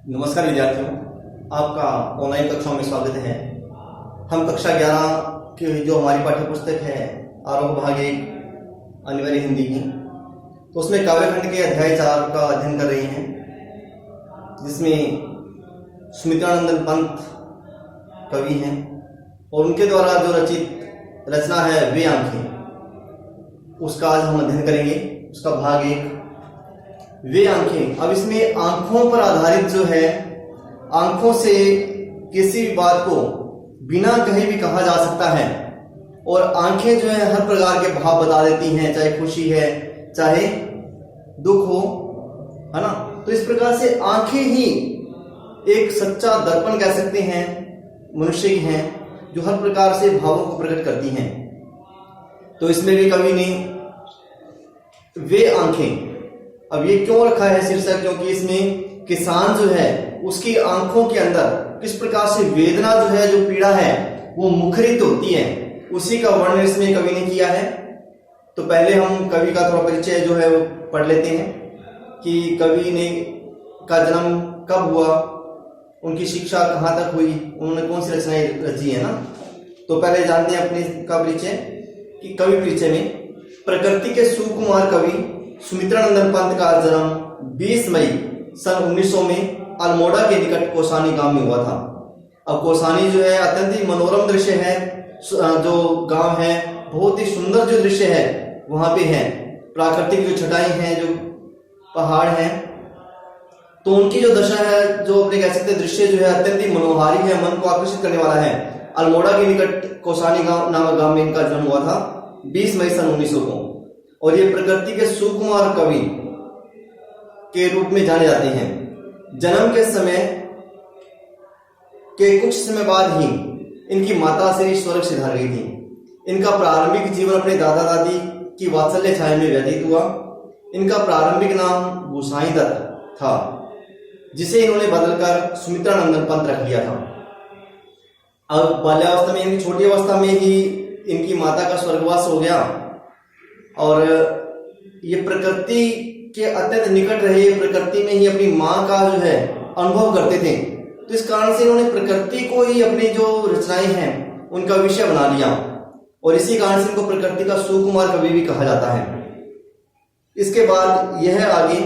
नमस्कार विद्यार्थियों, आपका ऑनलाइन कक्षाओं में स्वागत है। हम कक्षा 11 की जो हमारी पाठ्य पुस्तक है आरोह भाग 1 अनिवार्य हिंदी की, तो उसमें काव्यखंड के अध्याय 4 का अध्ययन कर रहे हैं, जिसमें सुमित्रानंदन पंत कवि हैं और उनके द्वारा जो रचित रचना है वे आंखें, उसका आज हम अध्ययन करेंगे। उसका भाग 1 वे आंखें। अब इसमें आंखों पर आधारित जो है, आंखों से किसी भी बात को बिना कहीं भी कहा जा सकता है और आंखें जो है हर प्रकार के भाव बता देती हैं, चाहे खुशी है चाहे दुख हो, है ना। तो इस प्रकार से आंखें ही एक सच्चा दर्पण कह सकते हैं मनुष्य की हैं, जो हर प्रकार से भावों को प्रकट करती हैं। तो इसमें भी कवि ने वे आंखें, अब ये क्यों रखा है शीर्षक, क्योंकि इसमें किसान जो है उसकी आंखों के अंदर किस प्रकार से वेदना जो है, जो पीड़ा है वो मुखरित होती है, उसी का वर्णन इसमें कवि ने किया है। तो पहले हम कवि का थोड़ा परिचय जो है वो पढ़ लेते हैं कि कवि ने का जन्म कब हुआ, उनकी शिक्षा कहाँ तक हुई, उन्होंने कौन सी रचनाएं रची है ना। तो पहले जानते हैं अपने का परिचय कि कवि परिचय में प्रकृति के सुकुमार कवि सुमित्रानंदन पंत का जन्म 20 मई सन 1900 में अल्मोड़ा के निकट कोसानी गांव में हुआ था। अब कोसानी जो है अत्यंत ही मनोरम दृश्य है, जो गांव है बहुत ही सुंदर जो दृश्य है वहां पे है, प्राकृतिक जो छटाई हैं, जो पहाड़ हैं, तो उनकी जो दशा है, जो अपने कह सकते दृश्य जो है अत्यंत ही मनोहारी है, मन को आकर्षित करने वाला है। अल्मोड़ा के निकट कोसानी गांव नामक गांव में इनका जन्म हुआ था 20 मई सन 1900 को, और ये प्रकृति के सुकुमार कवि के रूप में जाने जाते हैं। जन्म के समय के कुछ समय बाद ही इनकी माता श्री स्वर्ग सिधार गई थी। इनका प्रारंभिक जीवन अपने दादा दादी की वात्सल्य छाया में व्यतीत हुआ। इनका प्रारंभिक नाम गोसाई दत्त था, जिसे इन्होंने बदलकर सुमित्रानंदन पंत रख लिया था। अब बाल्यावस्था में, इनकी छोटी अवस्था में ही इनकी माता का स्वर्गवास हो गया और ये प्रकृति के अत्यंत निकट रहे, प्रकृति में ही अपनी माँ का जो है अनुभव करते थे। तो इस कारण से इन्होंने प्रकृति को ही अपनी जो रचनाएं हैं उनका विषय बना लिया और इसी कारण से इनको प्रकृति का सुकुमार कवि भी कहा जाता है। इसके बाद यह आगे,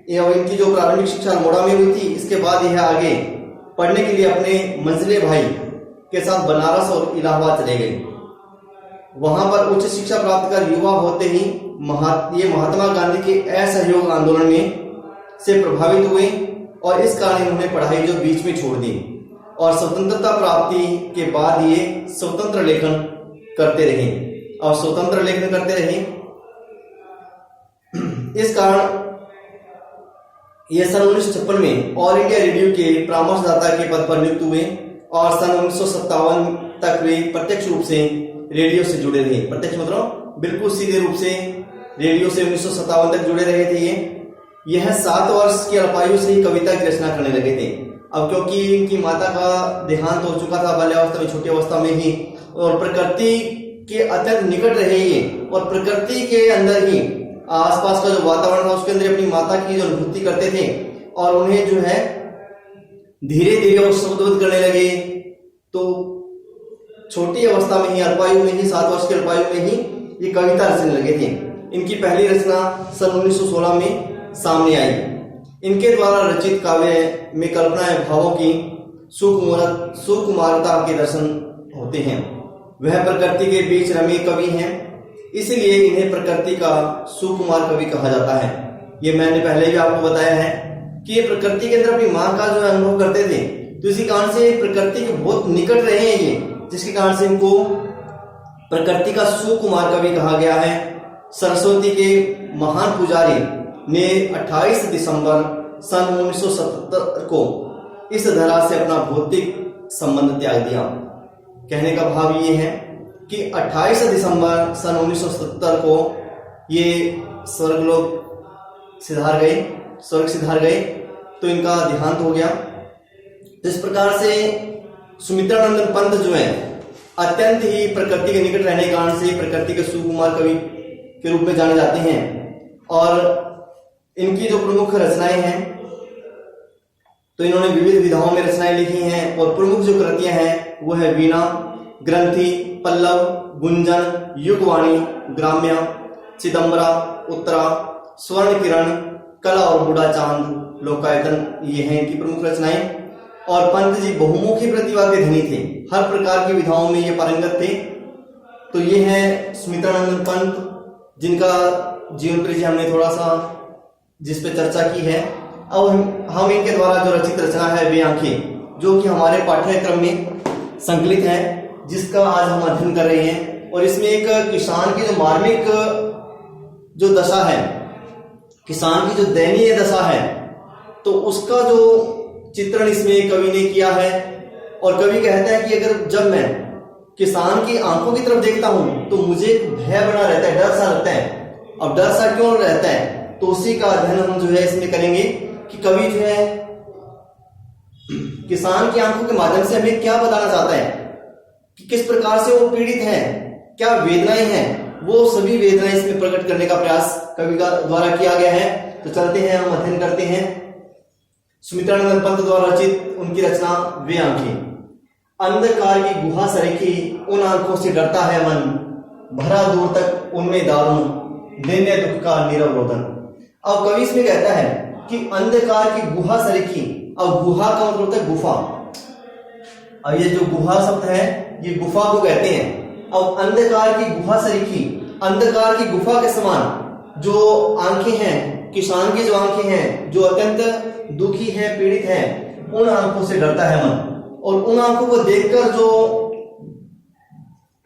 इनकी जो प्रारंभिक शिक्षा अल्मोड़ा में हुई थी, इसके बाद यह आगे पढ़ने के लिए अपने मंझले भाई के साथ बनारस और इलाहाबाद चले गए। वहां पर उच्च शिक्षा प्राप्त कर युवा होते ही ये महात्मा गांधी के असहयोग आंदोलन में से प्रभावित हुए और इस कारण इन्होंने पढ़ाई जो बीच में छोड़ दी और स्वतंत्रता प्राप्ति के बाद ये स्वतंत्र लेखन करते रहे और स्वतंत्र लेखन करते रहे। इस कारण ये सन 1956 में ऑल इंडिया रेडियो के परामर्शदाता के पद पर नियुक्त हुए और सन 1957 तक वे प्रत्यक्ष रूप से रेडियो से जुड़े रहे। प्रत्यक्ष मतलब बिल्कुल सीधे रूप से रेडियो से 1957 तक जुड़े रहे थे। यह 7 वर्ष की अल्पायु से ही कविता की रचना करने लगे थे। अब क्योंकि इनकी माता का देहांत हो चुका था बाल्यावस्था में, छोटी अवस्था में ही, और प्रकृति के अत्यंत निकट रहे ये और प्रकृति के अंदर ही आसपास का जो वातावरण था उसके अंदर अपनी माता की जो अनुभूति करते थे और उन्हें जो है धीरे धीरे वो शब्दबद्ध करने लगे। तो छोटी अवस्था में ही, अल्पायु में ही, 7 वर्ष के अल्पायु में ही ये कविता रचने लगे थे। इनकी पहली रचना सन 1916 में सामने आई। इनके द्वारा रचित काव्य में कल्पना भावों की सुकुमारता के दर्शन होते हैं। वह प्रकृति के बीच रमे कवि हैं, इसलिए इन्हें प्रकृति का सुकुमार कवि कहा जाता है। ये मैंने पहले भी आपको बताया है कि ये प्रकृति के अंदर अपनी माँ का जो अनुभव करते थे, तो इसी कारण से प्रकृति के बहुत निकट रहे हैं ये, जिसके कारण से इनको प्रकृति का सुकुमार कवि कहा गया है। सरस्वती के महान पुजारी ने 28 दिसंबर सन 1977 को इस धरा से अपना भौतिक संबंध त्याग दिया। कहने का भाव ये है कि 28 दिसंबर सन 1970 को ये स्वर्ग सिधार गए, तो इनका देहांत हो गया। तो इस प्रकार से सुमित्रानंदन पंत जो है अत्यंत ही प्रकृति के निकट रहने के कारण से प्रकृति के सुकुमार कवि के रूप में जाने जाते हैं और इनकी जो प्रमुख रचनाएं हैं, तो इन्होंने विविध विधाओं में रचनाएं लिखी हैं और प्रमुख जो कृतियां हैं वो है वीणा, ग्रंथि, पल्लव, गुंजन, युगवाणी, ग्राम्य, चिदंबरा, उत्तरा, स्वर्ण किरण, कला और बूढ़ा चांद, लोकायतन, ये हैं इनकी प्रमुख रचनाएं। और पंत जी बहुमुखी प्रतिभा के धनी थे, हर प्रकार की विधाओं में ये पारंगत थे। तो ये हैं सुमित्रानंद पंत, जिनका जीवन परिचय हमने थोड़ा सा जिस पे चर्चा की है। अब हम इनके द्वारा जो रचित रचना है वे आंखें, जो कि हमारे पाठ्यक्रम में संकलित है, जिसका आज हम अध्ययन कर रहे हैं। और इसमें एक किसान की जो मार्मिक जो दशा है, किसान की जो दयनीय दशा है, तो उसका जो चित्रण इसमें कवि ने किया है। और कवि कहता है कि अगर जब मैं किसान की आंखों की तरफ देखता हूं तो मुझे भय बना रहता है, डर सा लगता है। अब डर सा क्यों रहता है, तो उसी का अध्ययन हम जो है इसमें करेंगे कि कवि जो है किसान की आंखों के माध्यम से हमें क्या बताना चाहता है, कि किस प्रकार से वो पीड़ित है, क्या वेदनाएं हैं, वो सभी वेदनाएं इसमें प्रकट करने का प्रयास कवि का द्वारा किया गया है। तो चलते हैं, हम अध्ययन करते हैं। सुमित्रानंद पंत द्वारा रचित उनकी रचना वे आंखें। अंधकार की गुहा सरीखी उन आंखों से डरता है मन, भरा दूर तक उनमें दारुण, देने दुख का नीरव रोदन। अब कवि इसमें कहता है कि अंधकार की गुहा सरीखी, अब गुहा का मतलब होता है गुफा। अब ये जो गुहा शब्द है ये गुफा को कहते हैं। अब अंधकार की गुहा सरीखी, अंधकार की गुफा के समान जो आंखें हैं, किसान की जो आंखें हैं, जो अत्यंत दुखी है, पीड़ित है, उन आंखों से डरता है मन। और उन आंखों को देखकर जो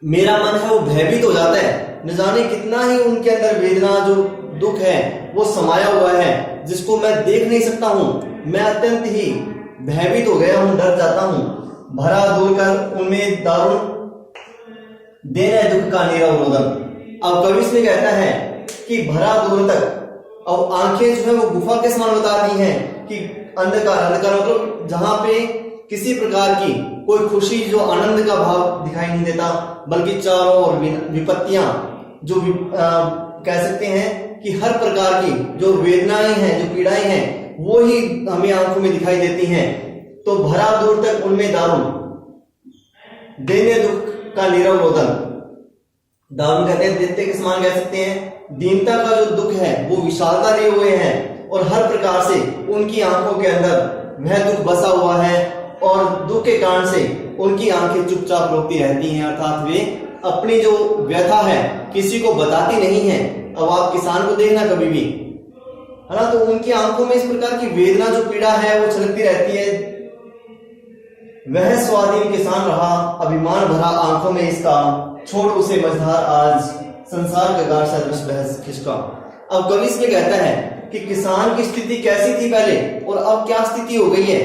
मेरा मन है वो भयभीत हो जाता है। न जाने कितना ही उनके अंदर वेदना, जो दुख है वो समाया हुआ है, जिसको मैं देख नहीं सकता हूं। मैं अत्यंत ही भयभीत हो गया हूं, डर जाता हूं। भरा दूर कर उनमें दारुण, देने दुख का नीरव रोदन। अब कवि इसमें कहता है कि भरा दूर तक, अब आंखें जो है वो गुफा के समान बताती हैं कि अंधकार, अंधकार मतलब जहां पे किसी प्रकार की कोई खुशी, जो आनंद का भाव दिखाई नहीं देता, बल्कि चारों ओर विपत्तियां, जो कह सकते हैं कि हर प्रकार की जो वेदनाएं हैं, जो पीड़ाएं हैं, वो ही हमें आंखों में दिखाई देती हैं। तो भरा दूर तक उनमें दारुण, देने दुख का नीरव रोदन। दारुण कहते हैं दैत्य के समान कह सकते हैं। दीनता का जो दुख है वो विशालता लिए हुए हैं, और हर प्रकार से उनकी आंखों के अंदर वह दुख बसा हुआ है। और दुख के कारण से उनकी आंखें चुपचाप रोकती रहती हैं, अर्थात वे अपनी जो व्यथा है किसी को बताती नहीं है। अब आप किसान को देखना कभी भी, है ना, तो उनकी आंखों में इस प्रकार की वेदना, जो पीड़ा है वो छलकती रहती है। वह स्वाधीन किसान रहा, अभिमान भरा आंखों में इसका, छोड़ उसे मझधार आज, संसार का गार सदृश बहस खिसका। अब कवि इसमें कहता है कि किसान की स्थिति कैसी थी पहले और अब क्या स्थिति हो गई है।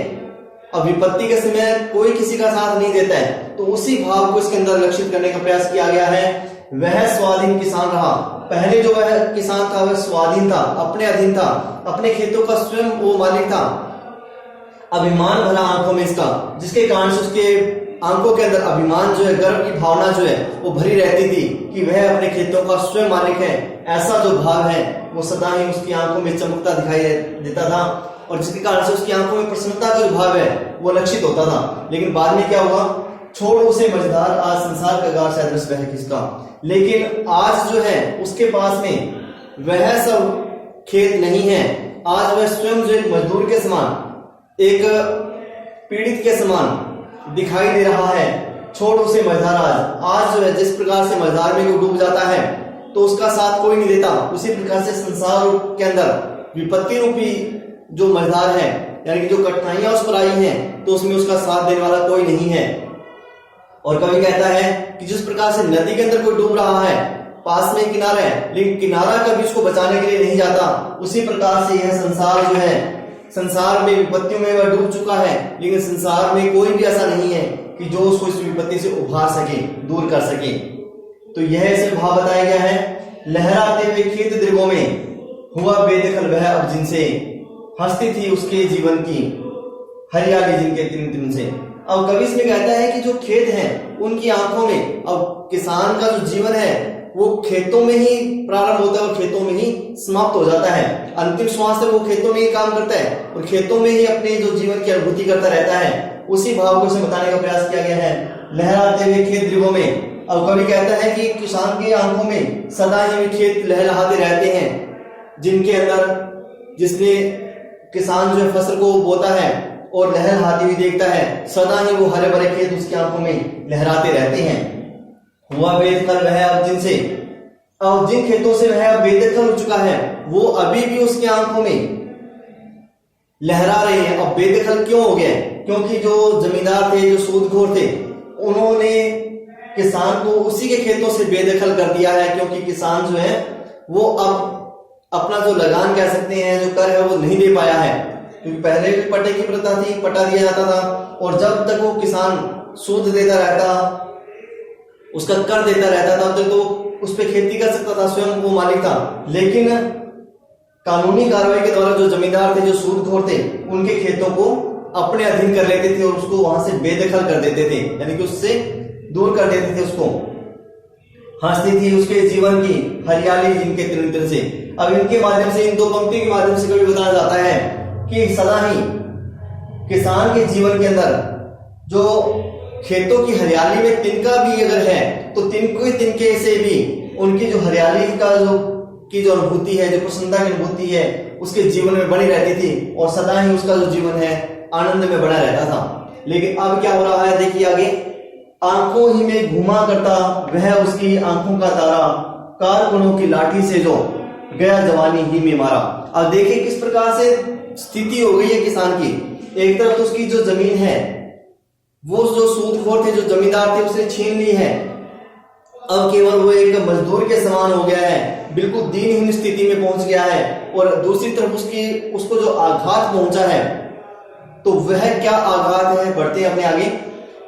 अब विपत्ति के समय कोई किसी का साथ नहीं देता है, तो उसी भाव को इसके अंदर लक्षित करने का प्रयास किया गया है। वह स्वाधीन किसान रहा, पहले जो वह किसान था वह स्वाधीन था, अपने अधीन था, अपने खेतों का स्वयं वो मालिक था। अभिमान भरा आंखों में इसका, जिसके कारण से उसके आंखों के अंदर अभिमान जो है, गर्व की भावना जो है वो भरी रहती थी कि वह अपने खेतों का स्वयं मालिक है। ऐसा जो भाव है वो सदा ही उसकी आंखों में चमकता दिखाई देता था, और जिसके कारण से उसकी आंखों में प्रसन्नता का जो भाव है वो लक्षित होता था। लेकिन बाद में क्या हुआ, छोड़ उसे मझधार आज, संसार का गार सदृश बहस खिसका। लेकिन आज जो है उसके पास में वह सब खेत नहीं है। आज वह स्वयं जो एक मजदूर के समान, एक पीड़ित के समान दिखाई दे रहा है। छोड़ उसे मझधार आज जो है जिस प्रकार से मझधार में कोई डूब जाता है तो उसका साथ कोई नहीं देता, उसी प्रकार से संसार के अंदर विपत्ति रूपी जो मझधार है, यानी कि जो कठिनाइयां उस पर आई हैं, तो उसमें उसका साथ देने वाला कोई नहीं है। और कवि कहता है कि जिस प्रकार से नदी के अंदर कोई डूब रहा है, पास में किनारा है, लेकिन किनारा कभी उसको बचाने के लिए नहीं जाता, उसी प्रकार से यह संसार जो है, संसार में विपत्तियों में वह डूब चुका है, लेकिन संसार में कोई भी ऐसा नहीं है कि जो उसको इस विपत्ति से उभार सके, दूर कर सके। तो यह इसे भाव बताया गया है। लहराते हुए खेत दृगों में हुआ बेदखल वह अब जिनसे, हंसती थी उसके जीवन की हरियाली जिनके तिन तिन से। अब कवि इसमें कहता है कि जो खेत हैं उनकी आंखों में, अब किसान का जो जीवन है वो खेतों में ही प्रारंभ होता है और खेतों में ही समाप्त हो जाता है। अंतिम श्वास तक वो खेतों में ही काम करता है और खेतों में ही अपने जो जीवन की अनुभूति करता रहता है। उसी भाव को इसमें बताने का प्रयास किया गया है। लहराते हुए खेत ध्रुवों में, अब कवि कहता है कि किसान की आंखों में सदा ही खेत लहलहाते रहते हैं, जिनके अंदर जिसने किसान जो है फसल को बोता है और लहलहाती हुई देखता है, सदा ही वो हरे भरे खेत उसकी आंखों में लहराते रहते हैं। हुआ बेदखल वह अब जिनसे, अब जिन खेतों से वह अब बेदखल हो चुका है, वो अभी भी उसकी आंखों में लहरा रहे हैं। अब बेदखल क्यों हो गए? क्योंकि जो जमींदार थे, जो सूदखोर थे, उन्होंने किसान को उसी के खेतों से बेदखल कर दिया है। क्योंकि किसान जो है वो अब अपना जो लगान कह सकते हैं, जो कर है, वो नहीं दे पाया है। क्योंकि पहले भी पट्टे की प्रथा थी, पट्टा दिया जाता था और जब तक वो किसान सूद देता रहता, उसका कर देता रहता था, तो उस पर खेती कर सकता था, स्वयं वो मालिक था। लेकिन कानूनी कार्रवाई के द्वारा जो जमींदार थे, जो सूदखोर थे, उनके खेतों को अपने अधीन कर लेते थे और उसको वहां से बेदखल कर देते थे, यानी कि उससे दूर कर देते थे। उसको हंसती थी उसके जीवन की हरियाली जिनके तिल से। अब इनके माध्यम से, इन दो पंक्ति के माध्यम से कभी बताया जाता है कि सदा ही किसान के जीवन के अंदर जो खेतों की हरियाली में तिनका भी अगर है, तो तिनके से भी उनकी जो हरियाली का जो अनुभूति है, जो प्रसन्नता की अनुभूति है, उसके जीवन में बनी रहती थी और सदा ही उसका जो जीवन है आनंद में बना रहता था। लेकिन अब क्या हो रहा है, देखिए आगे, आंखों ही में घुमा करता वह उसकी आंखों का तारा, कारकुनों की लाठी से जो गया जवानी ही में मारा। अब देखिए किस प्रकार से स्थिति हो गई है किसान की। एक तरफ तो उसकी जो जमीन है, वो जो सूदखोर थे, जो जमींदार थे, उसने छीन ली है। अब केवल वो एक मजदूर के समान हो गया है, बिल्कुल दीनहीन स्थिति में पहुंच गया है। और दूसरी तरफ उसको जो आघात पहुंचा है, तो वह क्या आघात है, बढ़ते हैं अपने आगे,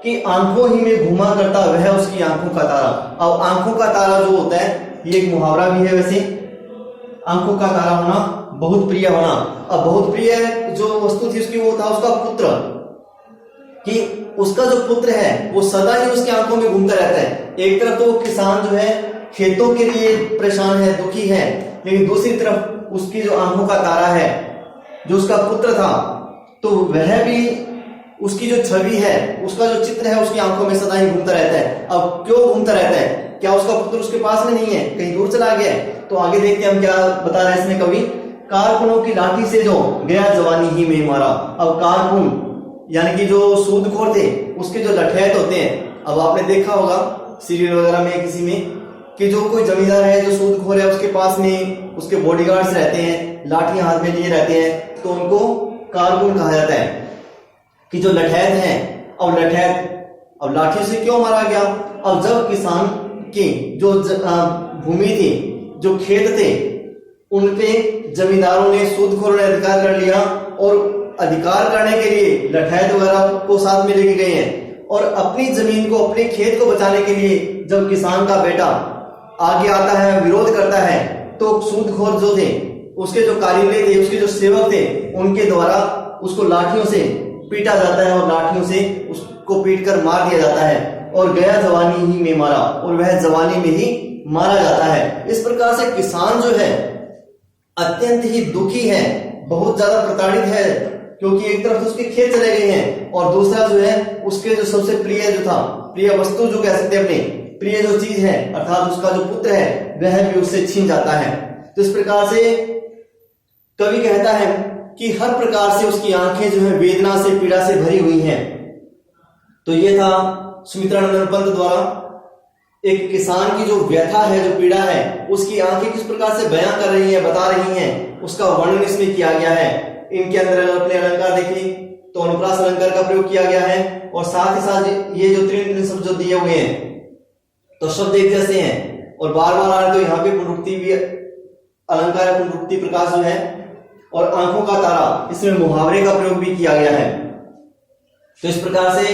कि आंखों ही में घुमा करता वह उसकी आंखों का तारा। अब आंखों का तारा जो होता है, ये एक मुहावरा भी है वैसे, आंखों का तारा होना, बहुत प्रिय होना। अब बहुत प्रिय जो वस्तु थी उसकी, वो था उसका पुत्र, कि उसका जो पुत्र है वो सदा ही उसकी आंखों में घूमता रहता है। एक तरफ तो वो किसान जो है खेतों के लिए परेशान है, दुखी है, लेकिन दूसरी तरफ उसकी जो आंखों का तारा है, जो उसका पुत्र था, तो वह भी उसकी जो छवि है, उसका जो चित्र है, उसकी आंखों में सदा ही घूमता रहता है। अब क्यों घूमता रहता है? क्या उसका पुत्र उसके पास में नहीं है, कहीं दूर चला गया है? तो आगे देखते हैं हम क्या बता रहे हैं इसमें कवि। कारकुनों की लाठी से जो गया जवानी ही में मारा। अब कारकुन यानी कि जो सूदखोर थे, उसके जो लठैत होते हैं, अब आपने देखा होगा सीरियल वगैरह में किसी में, कि जो कोई जमींदार है, जो सूदखोर है, उसके पास में उसके बॉडीगार्ड्स रहते हैं, लाठियां हाथ में लिए रहते हैं, तो उनको कारकुन कहा जाता है। कि जो लठैत हैं, अब लाठी से क्यों मारा गया? अब जब किसान की जो भूमि थी, जो खेत थे, उनपे जमींदारों ने, सूदखोरों ने अधिकार कर लिया और अधिकार करने के लिए लठैत वगैरह को साथ में लेके गए हैं। और अपनी जमीन को, अपने खेत को बचाने के लिए जब किसान का बेटा आगे आता है, विरोध करता है, तो सूदखोर जो थे, उसके जो कारीगर थे, उसके जो सेवक थे, उनके द्वारा उसको लाठियों से पीटा जाता है और लाठियों से उसको पीट कर मार दिया जाता है। और गया जवानी ही में मारा, और वह जवानी में ही मारा जाता है। इस प्रकार से किसान जो है अत्यंत ही दुखी है, बहुत ज्यादा प्रताड़ित है, क्योंकि एक तरफ तो उसके खेत चले गए हैं और दूसरा जो है उसके जो सबसे प्रिय जो था, प्रिय वस्तु जो कह सकते हैं, अपने प्रिय जो चीज है, अर्थात उसका जो पुत्र है, वह भी उससे छीन जाता है। तो इस प्रकार से कवि कहता है कि हर प्रकार से उसकी आंखें जो है वेदना से, पीड़ा से भरी हुई हैं। तो ये था सुमित्रानंदन पंत द्वारा एक किसान की जो व्यथा है, जो पीड़ा है, उसकी आंखें किस प्रकार से बयां कर रही हैं, बता रही हैं, उसका वर्णन इसमें किया गया है। इनके अंदर अपने अलंकार देखिए तो अनुप्रास अलंकार का प्रयोग किया गया है, और साथ ही साथ ये जो तीन शब्द जो दिए हुए हैं, तो शब्द एक जैसे हैं और बार बार आ रहे, तो यहाँ पे पुनरुक्ति भी अलंकार, पुनरुक्ति प्रकाश जो है, और आंखों का तारा, इसमें मुहावरे का प्रयोग भी किया गया है। तो इस प्रकार से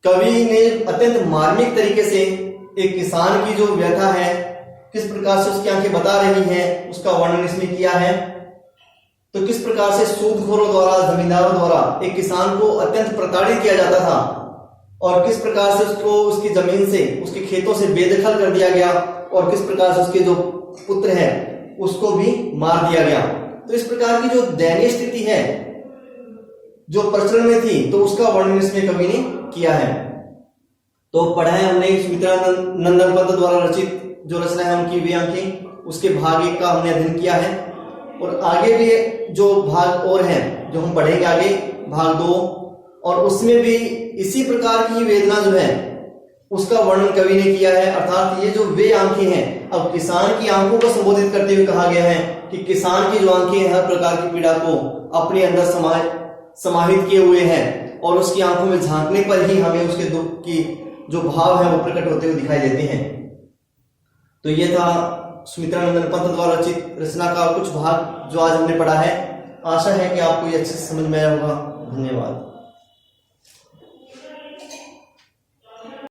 कवि ने अत्यंत मार्मिक तरीके से एक किसान की जो व्यथा है, किस प्रकार से उसकी आंखें बता रही हैं, उसका वर्णन इसमें किया है। तो किस प्रकार से सूदखोरों द्वारा, जमींदारों द्वारा एक किसान को अत्यंत प्रताड़ित किया जाता था, और किस प्रकार से उसको उसकी जमीन से, उसके खेतों से बेदखल कर दिया गया, और किस प्रकार से उसके जो पुत्र है उसको भी मार दिया गया। तो इस प्रकार की जो दयनीय स्थिति है जो प्रचलन में थी, तो उसका वर्णन इसमें कवि ने किया है। तो पढ़ा है हमने सुमित्रा नंदन पंत द्वारा रचित जो रचना है उनकी वे आंखें, उसके भाग 1 का हमने अध्ययन किया है। और आगे भी जो भाग और हैं जो हम पढ़ेंगे आगे, भाग 2, और उसमें भी इसी प्रकार की वेदना जो है उसका वर्णन कवि ने किया है। अर्थात ये जो वे आंखें हैं, अब किसान की आंखों को संबोधित करते हुए कहा गया है कि किसान की जो आंखें हर प्रकार की पीड़ा को अपने अंदर समाहित किए हुए हैं, और उसकी आंखों में झांकने पर ही हमें उसके दुख की जो भाव है वो प्रकट होते हुए दिखाई देते हैं। तो ये था सुमित्रा नंदन पंत द्वारा रचित रचना का कुछ भाग जो आज हमने पढ़ा है। आशा है कि आपको ये अच्छे से समझ में आया होगा। धन्यवाद।